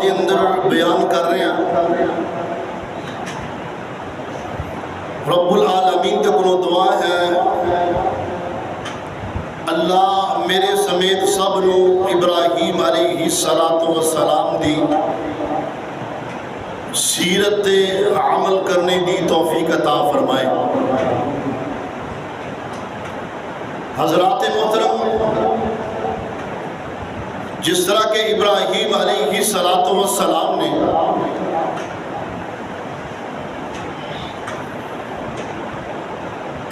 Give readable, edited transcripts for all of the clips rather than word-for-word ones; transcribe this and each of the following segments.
کے اندر بیان کر رہے ہیں۔ رب العالمین کے کو دعا ہے اللہ میرے سمیت سب نو ابراہیم علیہ السلام دی سیرت عمل کرنے دی توفیق عطا فرمائے۔ حضرات محترم، جس طرح کہ ابراہیم علیہ السلام نے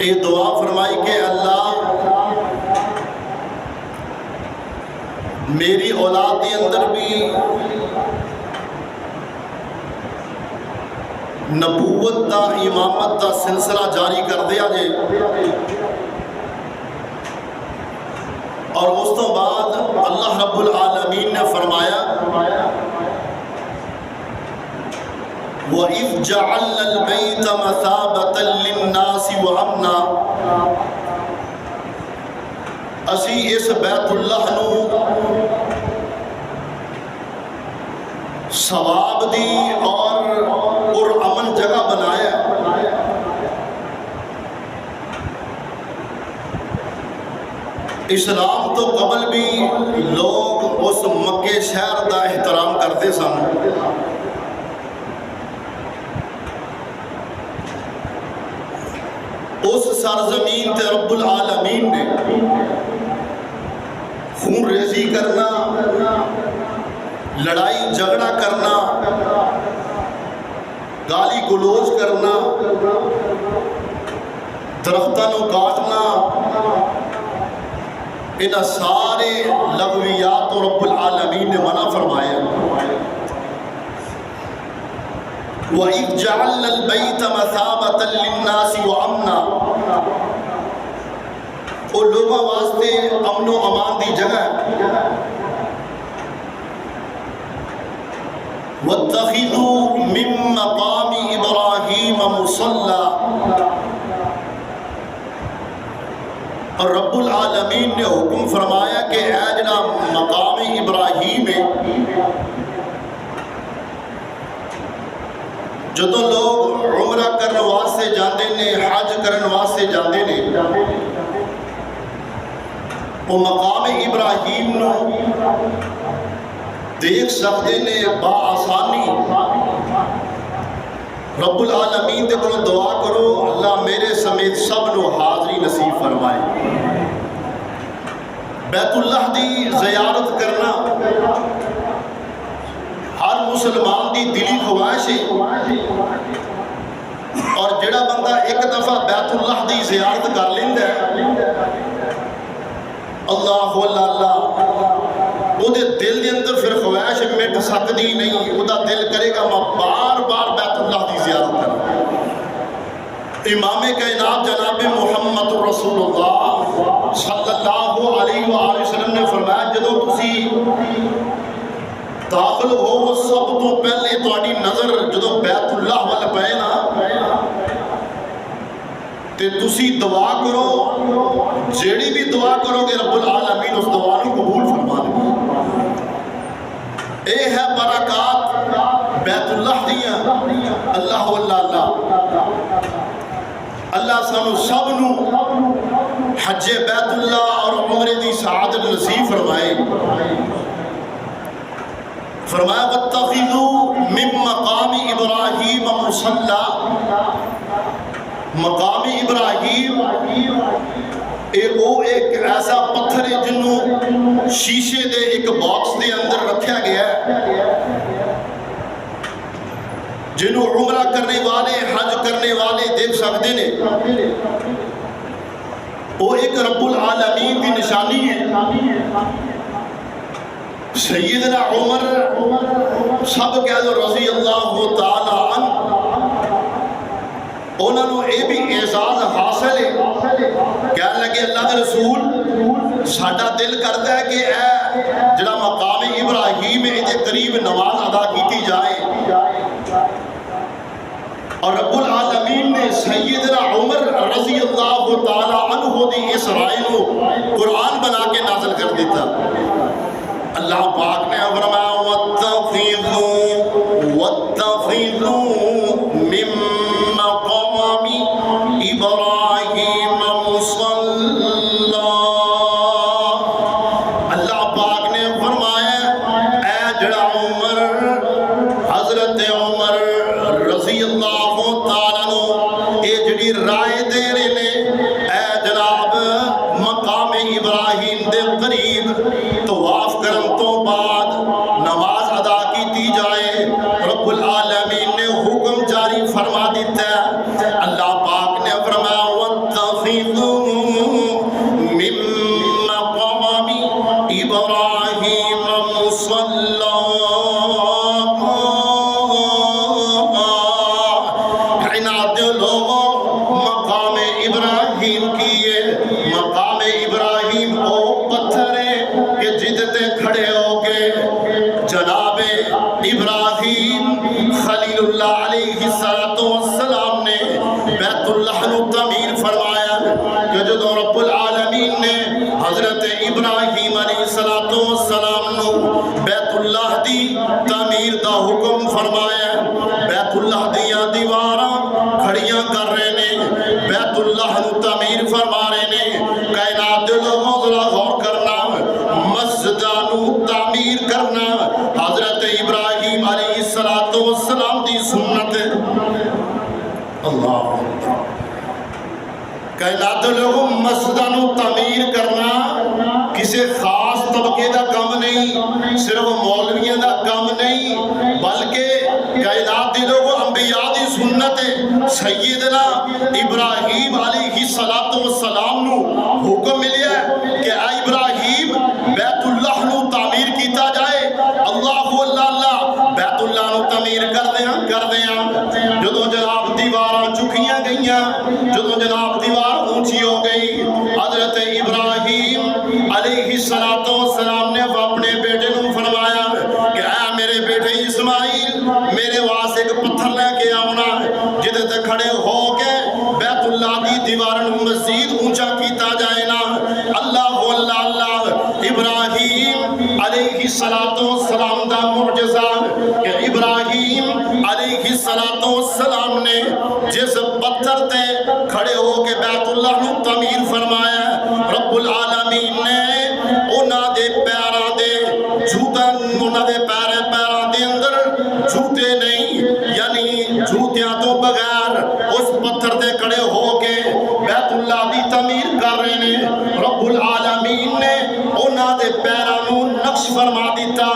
یہ دعا فرمائی کہ اللہ میری اولاد کے اندر بھی نبوت دا امامت دا سلسلہ جاری کر دیا جے، اور اس تو بعد اللہ رب العالمین نے فرمایا وَإِذْ جَعَلْنَا الْبَيْتَ مَثَابَةً لِلنَّاسِ وَأَمْنًا، اسی اس بیت اللہ نو ثواب دی اور امن جگہ بنایا۔ اسلام تو قبل بھی لوگ اس مکے شہر دا احترام کرتے سن، اس سرزمین تے رب العالمین نے خون ریزی کرنا، لڑائی جھگڑا کرنا، گالی گلوچ کرنا، درختوں کو کاٹنا، ان سارے لغویات کو رب العالمین نے منع فرمایا۔ وَإِذْ جَعَلْنَا الْبَيْتَ مَثَابَةً لِلنَّاسِ وَأَمْنًا، وہ لوگوں واسطے امن و امان دی جگہ ہے۔ وَاتَّخِذُوا مِن مَّقَامِ إِبْرَاهِيمَ مُصَلًّى، اور رب العالمین نے حکم فرمایا کہ اے جناب مقام ابراہیم ہے، جدو لوگ عمرہ کرنے واسطے جاندے نے، حج کرنے واسطے جاندے نے، وہ مقام ابراہیم نو دیکھ سکتے نے بآسانی۔ رب العالمین دے کو دعا کرو اللہ میرے سمیت سب نو حاضری نصیب فرمائے۔ بیت اللہ دی زیارت کرنا ہر مسلمان دی دلی خواہش ہے، اور جڑا بندہ ایک دفعہ بیت اللہ دی زیارت کر لیندہ ہے، اللہ اللہ وہ دے دل دے اندر پھر خواہش مٹ سکتی نہیں، وہ دا دل کرے گا میں بار بار بیت اللہ دی زیارت کرنا۔ امام کائنات جناب محمد رسول اللہ صلی اللہ علیہ وآلہ وسلم نے فرمایا جدو تسی داخل ہو سب تو پہلے تہاڈی نظر جدو بیت اللہ وال پئے نا تے تسی دعا کرو، جیڑی بھی دعا کرو گے رب العالمین اس دعا کو قبول فرما دے۔ اے ہے برکات بیت اللہ دیا۔ اللہ اللہ سانو سب نو حج بیت اللہ اور عمرے دی سعادت نصیب فرمائے۔ فرمایا وَاتَّخِذُوا مِن مَّقَامِ إِبْرَاهِيمَ مُصَلًّى، مقام ابراہیم وہ ایک ایسا پتھر ہے جنہوں شیشے دے ایک باکس دے اندر رکھا گیا ہے، جنہوں عمرہ کرنے والے حج کرنے والے دیکھ سکتے نے۔ وہ ایک رب العالمین کی نشانی ہے۔ سیدنا عمر سب کہہ دو رضی اللہ تعالی عنہ، انہوں نے یہ بھی اعزاز حاصل ہے، کہنے لگے اللہ کے رسول ساڈا دل کرتا ہے کہ اے جڑا مقام ابراہیم ہے کے قریب نماز ادا کیتی جائے، اور رب العالمین نے سیدنا عمر رضی اللہ تعالی عنہ دی اس رائے کو قرآن بنا کے نازل کر دیتا۔ اللہ پاک نے فرمایا وَاتَّخِذُوا مِن مَّقَامِ إِبْرَاهِيمَ مُصَلًّى۔ اللہ پاک نے فرمایا اے جڑا عمر، حضرت عمر رضی اللہ تعالیٰ عنہ اے جڑی رائے دے رہے نے، اے جناب مقام ابراہیم دے قریب طواف کرن تو بعد نماز ادا کی جائے، رب العالمین نے حکم جاری فرما دیتا ہے۔ اللہ پاک نے فرمایا وَاتَّخِذُوا مِن مَّقَامِ إِبْرَاهِيمَ مُصَلًّى۔ کائنات کے لوگوں، مقام ابراہیم کی یہ مقام ابراہیم او پتھر ہے کہ جدتے کھڑے ہو کے جناب ابراہیم خلیل اللہ علیہ السلام نے بیت اللہ نو تعمیر فرمایا کہ جدو رب العالمین نے حضرت ابراہیم علیہ السلام نو بیت اللہ دی تعمیر دا حکم فرمایا، بیت اللہ دیاں دیواراں کھڑیاں کر رہے نے، بیت اللہ نو تعمیر فرما رہے نے۔ کائنات دے لوگوں ذرا غور کرنا، مسجداں نو تعمیر کرنا حضرت ابراہیم علیہ السلام دی سنت ہے۔ اللہ اکبر۔ کائنات دے لوگوں، مسجداں نو تعمیر کرنا کسی خاص طبقے دا کام نہیں، صرف مولویوں دا کام نہیں، بلکہ کائنات دے لوگوں انبیاء دی سنت ہے۔ سیدنا ابراہیم علیہ السلام نو حکم ملیا ہے کہ اے ابراہیم بیت اللہ نو تعمیر کیتا جائے۔ اللہ اللہ بیت اللہ نو تعمیر کر دیاں جدو جناب دیواراں چکیاں گئیاں، جدو جناب دیوار اونچی ہو گئی، حضرت ابراہیم علیہ السلام نے اپنے بیٹے نو فرمایا کہ اے میرے بیٹے اسماعیل، میرے واسطے ایک پتھر لے کے آنا جدے تے کھڑے ہو کے بیت اللہ دی دیوارن مزید اونچا کیتا جائے نا۔ اللہ اللہ ابراہیم علیہ السلام دا معجزہ کہ ابراہیم علیہ السلام نے جس پتھر تے کھڑے ہو کے بیت اللہ نو تعمیر فرمایا، رب العالمین نے انہاں دے پیراں دے جوتاں، انہاں دے پیراں دے اندر جوتے نہیں، یعنی جوتیاں تو بغیر اس پتھر دے کھڑے ہو کے بیت اللہ دی تعمیر کر رہے نے۔ رب العالمین نے انہاں دے پیراں نو نقش فرما دیتا۔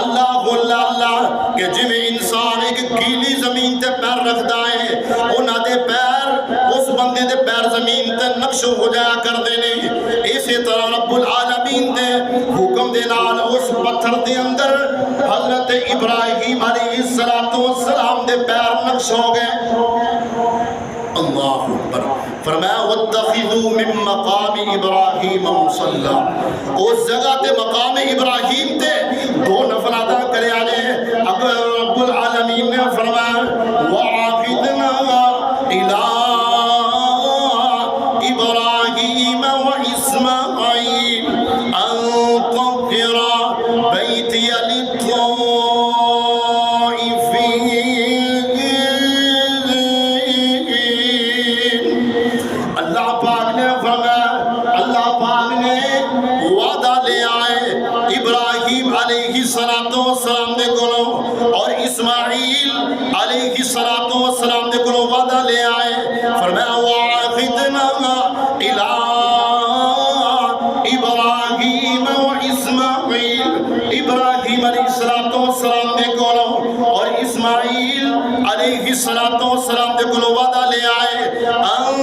اللہ اللہ کہ جویں انسان ایک گیلی زمین تے پیر رکھدا ہے، انہاں دے پیر اس بندے دے پیر زمین تے نقش ہو جایا کر دینے، اسی طرح رب العالمین دے حکم دے نال اس پتھر دے اندر حضرت ابراہیم علیہ السلام دے پیر نقش ہو گئے۔ اللہ اکبر۔ فرمایا وَاتَّخِذُوا مِن مَّقَامِ إِبْرَاهِيمَ مُصَلًّى۔ اس جگہ تے مقام ابراہیم تے دو نفل ادا کرے آنے۔ اب رب العالمین نے فرمایا وَعَافِدْنَا إِلَىٰ إِبْرَاهِيمَ وَإِسْمَاعِيلَ أَن طَهِّرَ بَيْتِيَ اللہ پاک نے وعدہ لے آئے ابراہیم علیہ السلام دے کولوں اور اسماعیل علیہ السلام دے کولوں وعدہ لے آئے۔ فرمایا وَعَافِدْنَا إِلَىٰ إِبْرَاهِيمَ وَإِسْمَاعِيلَ، ابراہیم علیہ السلام دے کولوں اور اسماعیل علیہ السلام دے کولوں وعدہ لے آئے أَن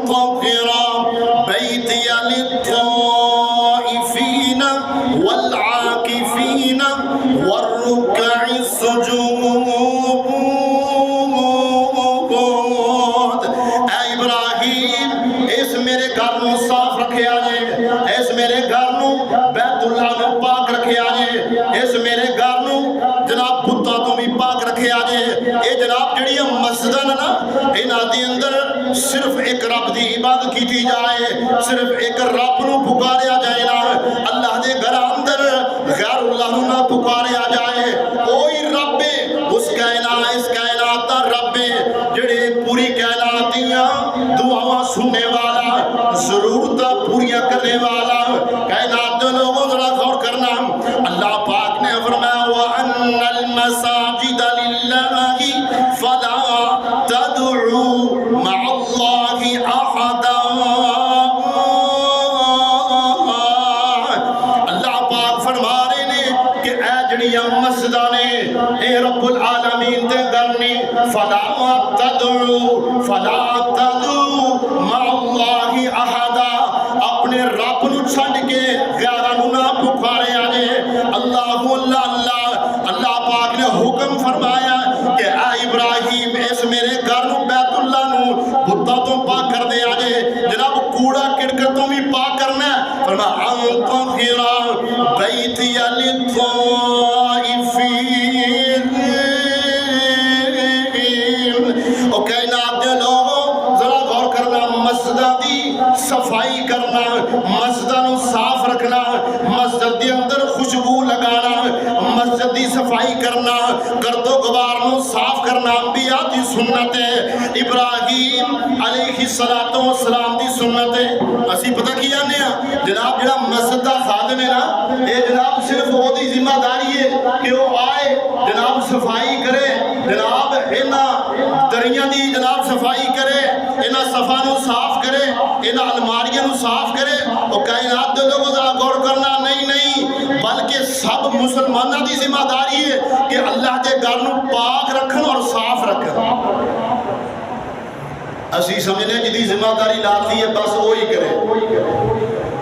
طَهِّرَ بَيْتِيَ لِلطَّائِفِينَ وَالْعَاكِفِينَ وَالرُّكَّعِ السُّجُودِ۔ اے ابراہیم اس میرے گھر نو صاف رکھے آجے، اس میرے گھر نو بیت اللہ نو پاک رکھے آجے، اس میرے گھر نو جناب بھتا تو بھی پاک رکھے آجے۔ اے جناب جڑی مسجدن نا انہاں دی اندر صرف ایک رب دی عبادت کی جائے، صرف ایک رب نو پکاریا جائے نا۔ اللہ دے گھر اندر غیرانو نہ پکارے آ جائے. کوئی رب اس کائنات دا رب جڑے پوری کائنات دیاں دعاواں سننے والا, ضرورتاں پوریاں کرنے والا. کائنات دے لوگوں ذرا غور کرنا, اللہ پاک نے فرمایا وَأَنَّ الْمَسَاجِدَ لِلَّهِ فَلَا تَدْعُوا مَعَ اللَّهِ أَحَدًا. اللہ پاک فرما رہے نے کہ اے جڑیاں مسجداں نے اے رب العالمین دے گھر نے, فَلَا تَدْعُوا مَعَ اللَّهِ أَحَدًا, اپنے رب نو چھڈ کے غیرانو نہ پکارے آجے. اللہ اللہ اللہ, اللہ پاک نے حکم فرمایا کہ اے ابراہیم اس میرے گھر نو بیت اللہ نو بتاں تو پاک کر دے آجے. جناب کوڑا کڑکٹ تو بھی پاک کرنا ہے. فرمایا ان طہر بیتی للطائفین. او کائنات دے لوگوں ذرا غور کرنا, مسجداں دی صفائی کرنا, مسجداں نو صاف رکھنا, مسجد دے اندر خوشبو لگانا, مسجد دی صفائی کرنا, گرد و غبار نو صاف کرنا انبیاء دی سنت ہے. ابراہیم علیہ السلام دی سنت ہے. اسی پتہ کی آنے ہیں جناب جڑا مسجد دا خادم ہے نا, اے جناب صرف وہ دی ذمہ داری ہے کہ وہ آئے جناب صفائی کرے, جناب اینا دریاں دی جناب صفائی کرے, اینا صفا نو صاف کرے, اینا الماریاں نو صاف کرے. اور کائنات دے لوگوں ذرا غور کرنا, نہیں بلکہ سب مسلمانہ دی ذمہ داری ہے کہ اللہ کے گھر نو پاک رکھن اور صاف رکھن. اسی سمجھنے جدی ذمہ داری لاتی ہے بس وہی کرے,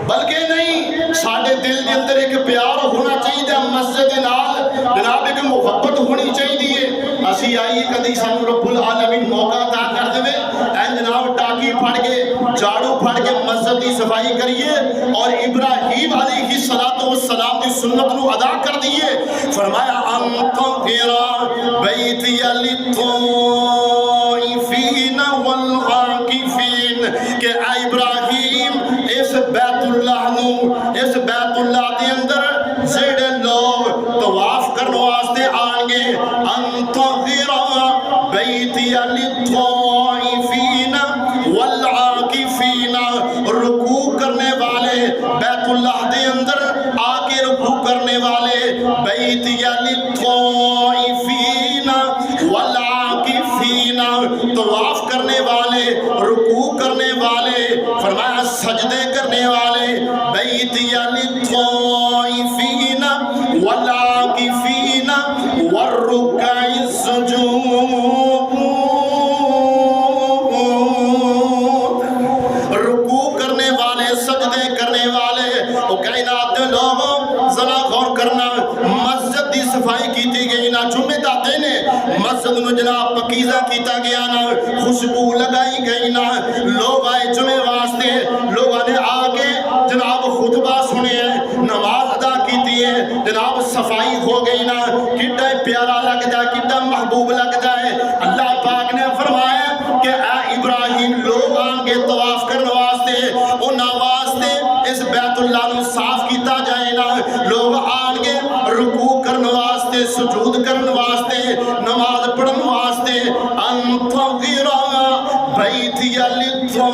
بلکہ نہیں ساڑھے دل کے اندر ایک پیار ہونا چاہیے مسجد نال, جناب ایک محبت ہونی چاہیے. اسی آئی کدی سانو رب العالمین موقع عطا کر دے اے جناب ٹاکی پھڑ کے جھاڑو پھڑ کے مسجد کی صفائی کریے اور ابراہیم علیہ السلام کی سنت نو ادا کر دیے. فرمایا ان طہر بیتی للطائفین والعاکفین, کہ اے ابراہیم اس بیت اللہ نو, اس بیت اللہ دے اندر جڑے لوگ طواف کرنے واسطے آن گے, ان طہر بیتی للطائفین والعاکفین, رکوع کرنے والے بیت اللہ دے اندر آ کے رکوع کرنے والے, بیتی للطائفین والعاکفین, طواف کرنے والے, رکوع کرنے والے, فرمایا سجدے کرنے والے, بیتی للطائفین والعاکفین والرکع السجود. رکوع کرنے والے, سجدے کرنے والے. او کائنات دے لوگوں ذرا غور کرنا, مسجد دی صفائی کیتی گئی نا, جمعہ دا دن مسجد نو جناب پکیزہ کیتا گیا نا, خوشبو لگائی گئی نا, لوگ آئے جمعہ واسطے, لوگوں نے آگے جناب خطبہ سنے ہیں, نماز ادا کیتی ہے, جناب صفائی ہو گئی نا, کتنا پیارا لگ جائے, کتنا محبوب لگ جائے. اللہ پاک نے فرمایا کہ اے ابراہیم لوگ آنگے طواف کرنے واسطے, انہاں واسطے اس بیت اللہ نو صاف کیتا جائے نا, لوگ آنگے رکوع کرنے واسطے, سجود کرنے واسطے, نماز پڑھنے واسطے. ان طہر بیتی للطائفین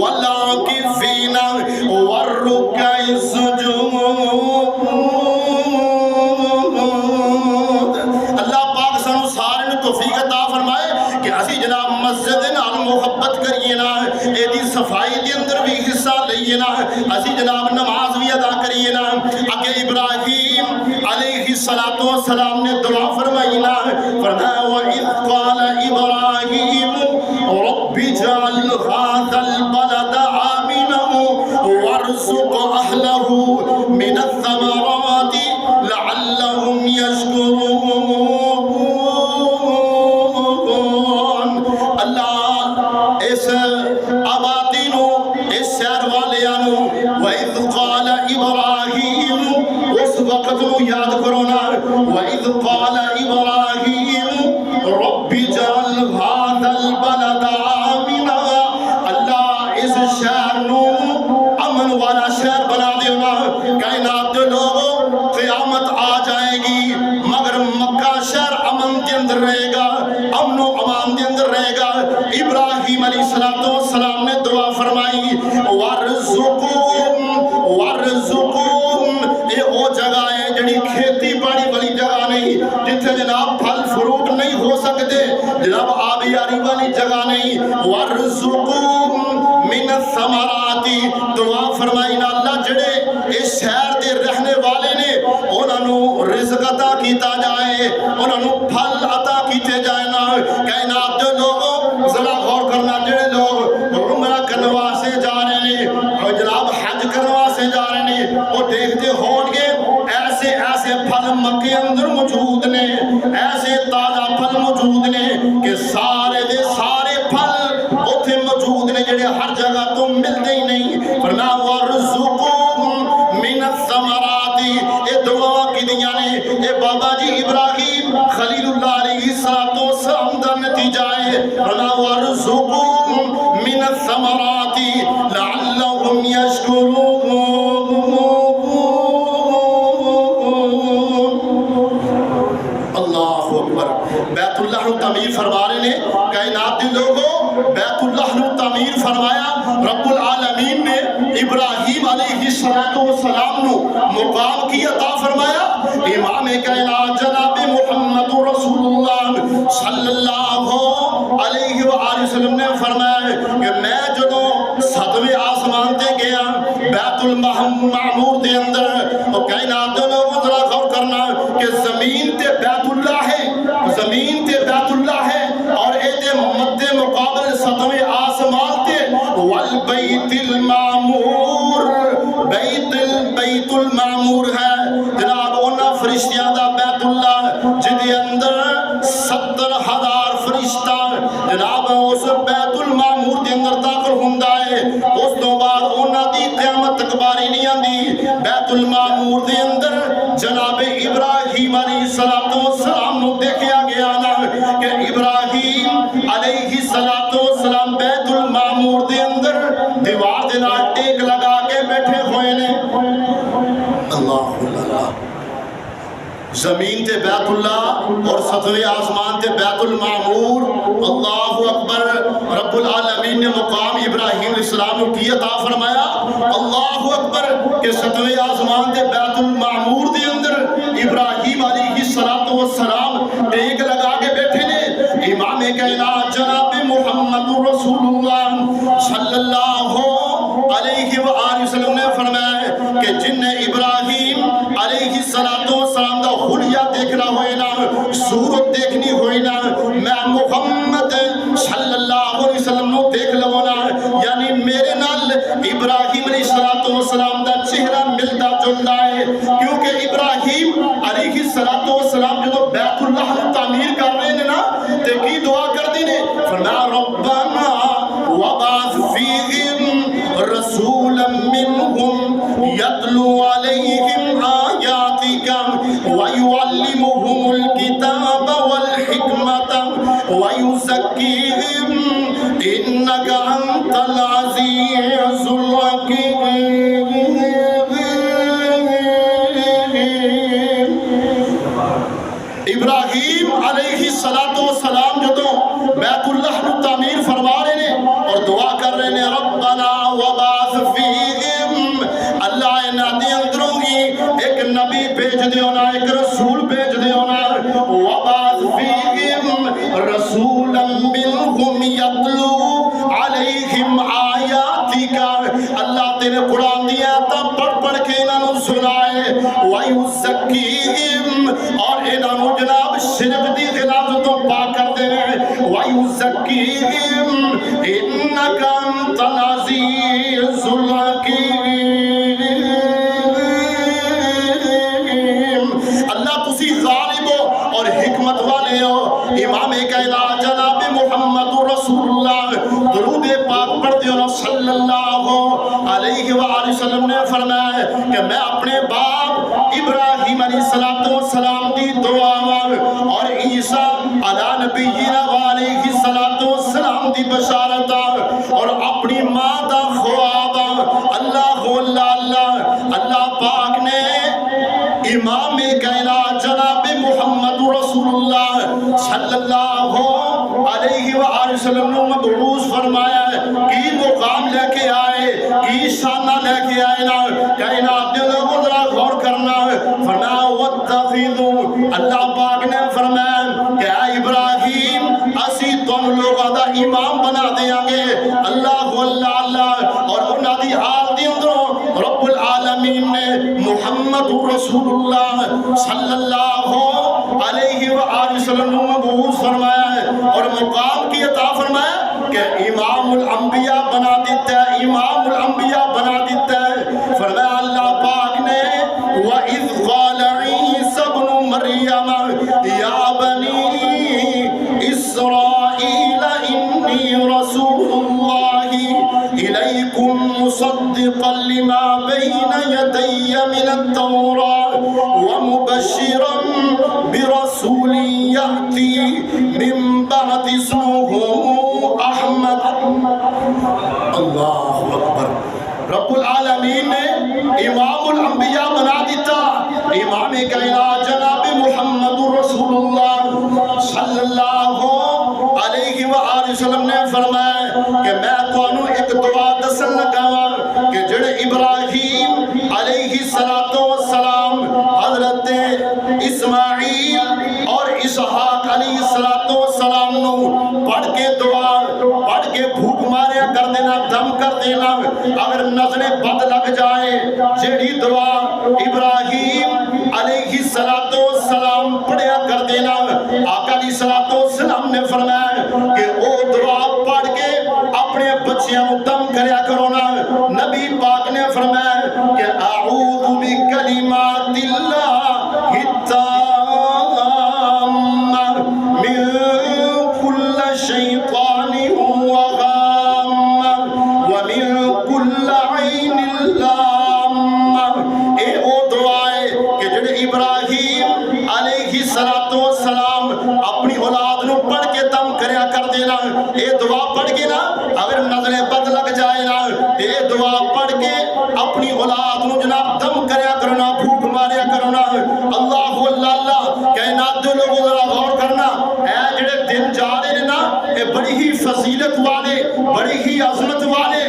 والعاکفین والرکع السجود. اللہ پاک سانو سارے نو توفیق عطا فرمائے کہ اسی جناب مسجد نال محبت کریے نا, اے دی صفائی دے اندر بھی حصہ لئیے نا, اسی جناب نماز بھی ادا کریے نا. اگے ابراہیم علیہ السلام نے دعا فرمائی نا, فرمایا وَإِذْ قَالَ إِبْرَاهِيمُ رَبِّ اجْعَلْ هَٰذَا الْبَلَدَ آمِنًا وَارْزُقْ أَهْلَهُ مِنَ الثَّمَرَاتِ لَعَلَّهُمْ يَشْكُرُونَ. اللہ اس آبادی نو, اس شہر والیاں نو, وَإِذْ قَالَ إِبْرَاهِيمُ, اس وقت نو یاد کرو نا, وَإِذْ قَالَ إِبْرَاهِيمُ رَبِّ اجْعَلْ هَٰذَا الْبَلَدَ آمِنًا, اللہ اس شہر نو امن والا شہر بنا دیو نا, جگہ ہے جڑی کھیتی باڑی والی جگہ نہیں، جتھے جناب پھل فروٹ نہیں ہو سکتے، جناب آبیاری والی جگہ نہیں۔ وَارْزُقُهُم مِّنَ الثَّمَرَاتِ، دعا فرمائی نا اللہ جڑے اس شہر دے رہنے والے نے انہاں نو رزق عطا کیتا جائے، انہاں نو پھل عطا کیتے جائے نا۔ کائنات دے لوگوں ذرا غور کرنا، جڑے لوگ عمرہ کرنے واسطے جا رہے ہیں اور جناب حج کرنے واسطے جا رہے ہیں، وہ دیکھتے ہون گے ایسے ایسے پھل مکے اندر موجود نے، ایسے تازہ پھل موجود نے کہ سارے دے سارے پھل اوتھے موجود نے جڑے ہر جگہ تو ملتے ہی نہیں۔ فرمایا وَارْزُقُهُم مِّنَ الثَّمَرَاتِ، اے دعا کی دیاں نے، اے بابا جی ابراہیم خلیل اللہ علیہ السلام دا نتیجہ ہے۔ فرمایا وَارْزُقُهُم مِّنَ الثَّمَرَاتِ لَعَلَّهُمْ يَشْكُرُونَ۔ اللہ اکبر۔ بیت اللہ نو تعمیر فرما رہے نے، کائنات دے لوگوں بیت اللہ نو تعمیر فرمایا۔ رب العالمین نے ابراہیم علیہ السلام نو مقام کی عطا فرمایا۔ امام کائنات جناب محمد رسول اللہ صلی اللہ علیہ وآلہ وسلم نے فرمایا کہ میں جدوں 7ویں آسمان تے گیا بیت المعمور دے اندر، اور کائنات دے لوگوں ذرا غور کرنا کہ زمین تے بیت اللہ ہے، زمین تے بیت اللہ ہے، اور اے دے مد مقابل 7ویں آسمان تے والبیت المعمور، بیت المعمور ہے جناب انہاں فرشتیاں دا بیت اللہ جدے اندر 70,000 فرشتہ جناب اس بیت المعمور دے اندر داخل ہوندا ہے۔ اس تو بعد انہاں دی قیامت تک باری نہیں آندی۔ بیت المعمور دے اندر جناب ابراہیم علیہ السلام نو دیکھیا گیا نا کہ ابراہیم علیہ السلام بیت المعمور دے اندر دیوار دے نال ٹیک لگا کے بیٹھے ہوئے نے۔ اللہ اللہ، زمین تے بیت اللہ اور 7ویں آسمان تے بیت المعمور۔ اللہ اکبر۔ رب العالمین نے مقام ابراہیم علیہ السلام کو کی عطا فرمایا۔ اللہ اکبر کہ 7ویں آسمان تے بیت المعمور دے اندر ابراہیم علیہ السلام ٹیک لگا کے بیٹھے نے۔ امام کائنات جناب محمد رسول اللہ صلی اللہ علیہ وآلہ وسلم نے فرمایا کہ جن نے ابراہیم علیہ السلام دا حلیہ دیکھنا ہوئے نا، صورت دیکھنی ہوئی نا، میں محمد صلی اللہ علیہ وسلم نو دیکھ لو نا، یعنی میرے نال ابراہیم علیہ السلام دا چہرہ ملتا جلتا ہے، کیونکہ ابراہیم علیہ السلام جو بیت اللہ نے تعمیر کر رہے ہیں نا تے کی دعا کر دی نے، فرمایا ربنا وبعث فیہم رسولا منہم یتلو علیہم آیاتک ویعلمہم الکتاب والحکمت ویزکیہم انک انت العزیز الحکیم۔ ابراہیم علیہ السلام جدوں بیت اللہ نو تعمیر فرما رہے ہیں اور دعا کر رہے ہیں ربنا وبعث فیہم، اللہ انہاں دے اندروں ہی ایک نبی بھیج دیو نا، ایک رسول بھیج دیو نا، وبعث فیہم رسولا منہم یتلو علیہم آیاتک، اللہ تیرے قرآن دی آیاتاں پڑھ پڑھ کے انہاں نو سنائے، ویزکیہم اور انہاں نو جناب شرک دی خلافتوں پاک کر دے، ویزکیہم انک انت العزیز الحکیم۔ اللہ تسی غالب ہو اور حکمت والے ہو۔ امام کائنات جناب محمد رسول اللہ درود پاک پڑھ دیو صلی اللہ علیہ وآلہ وسلم نے فرمایا کہ میں اپنے باپ ابراہیم علیہ السلام دی دعا اور عیسیٰ علی نبینا علیہ السلام دی بشارت اور اپنی ماں دا خواب اللہ پاک نے امام کائنات جناب محمد رسول اللہ صلی اللہ علیہ وآلہ وسلم نے مبعوث فرمایا ہے کی مقام لے کے آئے کی شانہ لے کے آئے نا۔ کائنات دے لوگوں ذرا غور کرنا فرمایا وَاتَّخِذُوا، اللہ پاک نے فرمایا کہ اے ابراہیم اسی تم لوگوں دا امام بنا دیاں گے اللہ اللہ اللہ. اور انہاں دی حال دی اندروں رب العالمین نے محمد رسول اللہ صلی اللہ علیہ وآلہ وسلم مبعوث فرمایا ہے اور مقام کی عطا فرمایا کہ امام الانبیاء بنا دیتا ہے، امام الانبیاء بنا دیتا ہے. فرمایا اللہ پاک نے وَإِذْ قَالَ عِيسَى ابْنُ مَرْيَمَ يَا بَنِي إِسْرَائِيلَ إِنِّي رَسُولُ اللَّهِ إِلَيْكُمْ مُصَدِّقًا لِمَا بَيْنَ يَدَيَّ مِنَ التَّوْرَاةِ وَمُبَشِّرًا بِرَسُولٍ يَأْتِي مِن بَعْدِ اسْمُهُ أَحْمَدُ. اللہ اکبر. رب العالمین نے امام الانبیاء بنا دیتا. امام کائنات جناب محمد رسول اللہ صلی اللہ علیہ وآلہ وسلم نے فرمایا کہ میں تانوں ایک دعا دسن لگا کہ جڑے ابراہیم علیہ السلام حضرت اسماعیل اور اسحاق علیہ السلام نو پڑھ کے دعا پڑھ کے بھوک ماریا کر دینا، دم کر دینا. اگر نظر بد لگ جائے جیڑی دعا ابراہیم علیہ السلام پڑھیا کر دینا، آقا علیہ السلام نے فرمایا کہ او دعا پڑھ کے اپنے بچیاں دم کریا کرو نا. نبی پاک نے فرمایا کہ اعوذ بکلمات اللہ التامہ من کل شیطان وغام ومن کل عین لام. اے او دعائے کہ جڑے ابراہیم علیہ السلام اپنی اولاد نو پڑھ کے دم کریا کر دینا. اے دعا پڑھ کے نا اگر نظر بد لگ جائے نا اے دعا پڑھ کے اپنی اولاد نو جناب دم کریا کرنا، بھوک ماریا کرنا. اللہ اللہ اللہ. کائنات دے لوگوں ذرا غور کرنا، اے جڑے دن جا رہے ہیں نا اے بڑی ہی فضیلت والے، بڑی ہی عظمت والے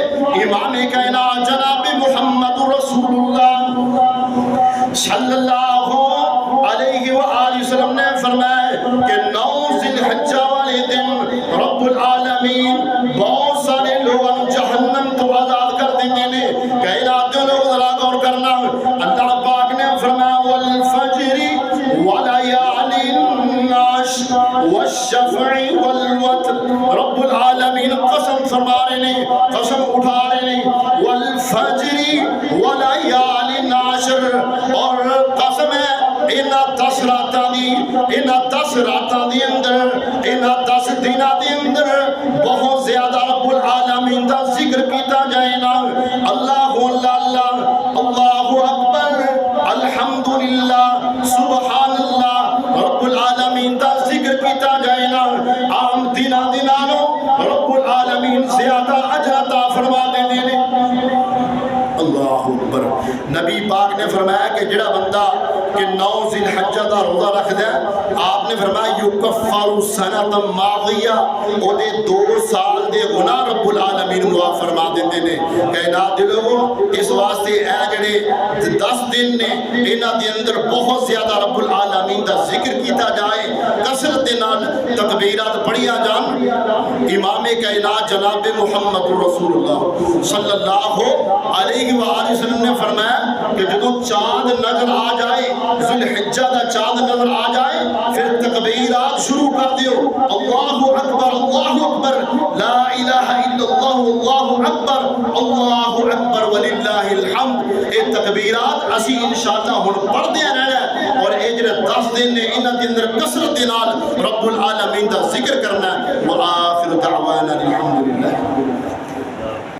امام کائنات جناب محمد رسول اللہ صلی اللہ علیہ وآلہ وسلم نے فرمایا کہ 9 ذی الحجہ والے دن رب العالمین بہت سارے لوگوں جہنم تو آزاد کر دیں گے. کائنات دے لوگ ذرا غور کرنا، اللہ پاک نے فرمایا والفجر ولیال العشر والشفع والوتر. رب العالمین قسم فرما رہے ہیں، قسم اٹھا رہے ہیں والفجر ولیال العشر. اور قسم ہے انہاں 10 راتاں دی، انہاں 10 راتاں دی اندر، انہاں 10 دناں دی اندر بہت زیادہ رب العالمین دا ذکر کیتا جائے نا. اللہ اللہ اللہ اکبر الحمدللہ سبحان اللہ. رب العالمین دا ذکر کیتا جائے نا عام دنوں رب العالمین زیادہ اجر عطا فرما دے نے. اللہ اکبر. نبی پاک نے فرمایا کہ جڑا بندہ کہ 9 ذی الحجہ دا روزہ رکھ دے، آپ نے فرمایا یکفر سنۃ ماضیہ، او دے 2 سال دے گناہ رب العالمین معاف فرما دیندے نے. کائنات دے لوگوں اس واسطے اے جڑے 10 دن نے انہاں دے اندر بہت زیادہ رب العالمین دا ذکر کیتا جائے، کثرت دے نال تکبیرات پڑھیا جان. امام کائنات جناب محمد رسول اللہ صلی اللہ علیہ وآلہ وسلم نے فرمایا کہ جدو چاند نظر آ جائے، ذی الحجہ دا چاند نظر آ جائے، پھر تکبیرات شروع کر دیو. اللہ اکبر لا الہ الا اللہ، اللہ اکبر وللہ الحمد. اے تکبیرات اسی انشاءاللہ ہن پڑھ دیا رہنا اور اے جڑے 10 دن نے انہاں دے اندر کثرت دے نال رب العالمین دا ذکر کرنا. وآخر دعوانا الحمدللہ.